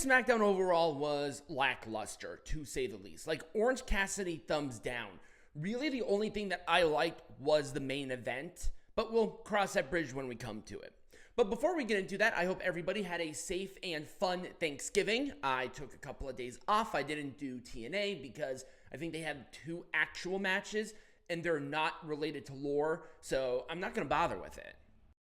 SmackDown overall was lackluster, to say the least. Like, Orange Cassidy, thumbs down. Really, the only thing that I liked was the main event, but we'll cross that bridge when we come to it. But before we get into that, I hope everybody had a safe and fun Thanksgiving. I took a couple of days off. I didn't do TNA because I think they have 2 actual matches, and they're not related to lore, so I'm not going to bother with it.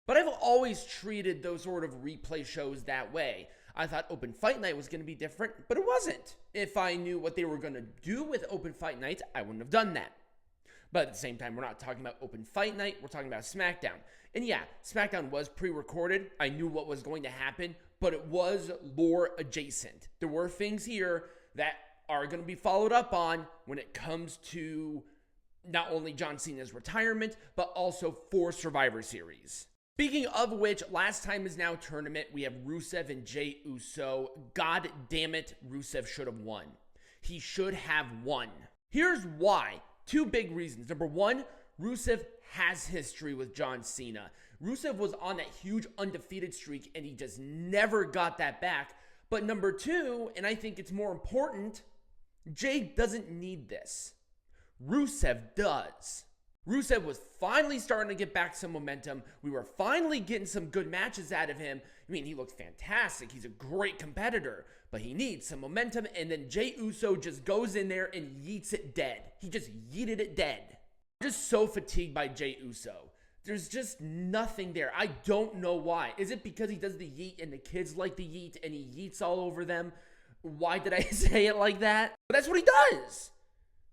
But I've always treated those sort of replay shows that way. I thought Open Fight Night was going to be different, but it wasn't. If I knew what they were going to do with Open Fight Night, I wouldn't have done that. But at the same time, we're not talking about Open Fight Night, we're talking about SmackDown. And yeah, SmackDown was pre-recorded. I knew what was going to happen, but it was lore adjacent. There were things here that are going to be followed up on when it comes to not only John Cena's retirement, but also for Survivor Series. Speaking of which, last time is now tournament. We have Rusev and Jey Uso. God damn it, Rusev should have won. He should have won. Here's why. 2 big reasons. Number 1, Rusev has history with John Cena. Rusev was on that huge undefeated streak and he just never got that back. But number 2, and I think it's more important, Jey doesn't need this. Rusev does. Rusev was finally starting to get back some momentum. We were finally getting some good matches out of him. I mean, he looks fantastic. He's a great competitor, but he needs some momentum. And then Jey Uso just goes in there and yeets it dead. He just yeeted it dead. I'm just so fatigued by Jey Uso. There's just nothing there. I don't know why. Is it because he does the yeet and the kids like the yeet and he yeets all over them? Why did I say it like that? But that's what he does.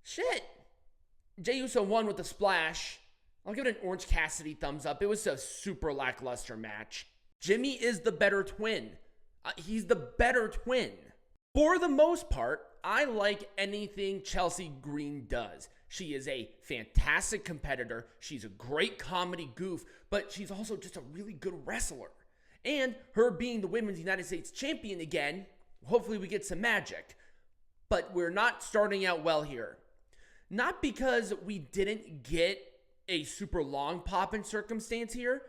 Shit. Jey Uso won with the splash. I'll give it an Orange Cassidy thumbs up. It was a super lackluster match. Jimmy is the better twin. He's the better twin. For the most part, I like anything Chelsea Green does. She is a fantastic competitor. She's a great comedy goof, but she's also just a really good wrestler. And her being the Women's United States Champion again, hopefully we get some magic. But we're not starting out well here. Not because we didn't get a super long pop-in circumstance here,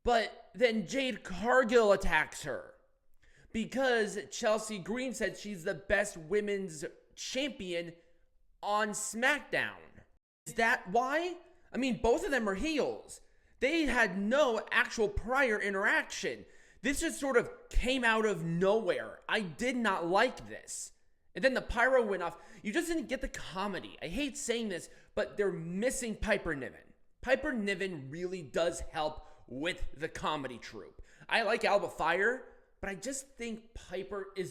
but then Jade Cargill attacks her. Because Chelsea Green said she's the best women's champion on SmackDown. Is that why? I mean, both of them are heels. They had no actual prior interaction. This just sort of came out of nowhere. I did not like this. And then the pyro went off. You just didn't get the comedy. I hate saying this, but they're missing Piper Niven. Piper Niven really does help with the comedy troupe. I like Alba Fyre, but I just think Piper is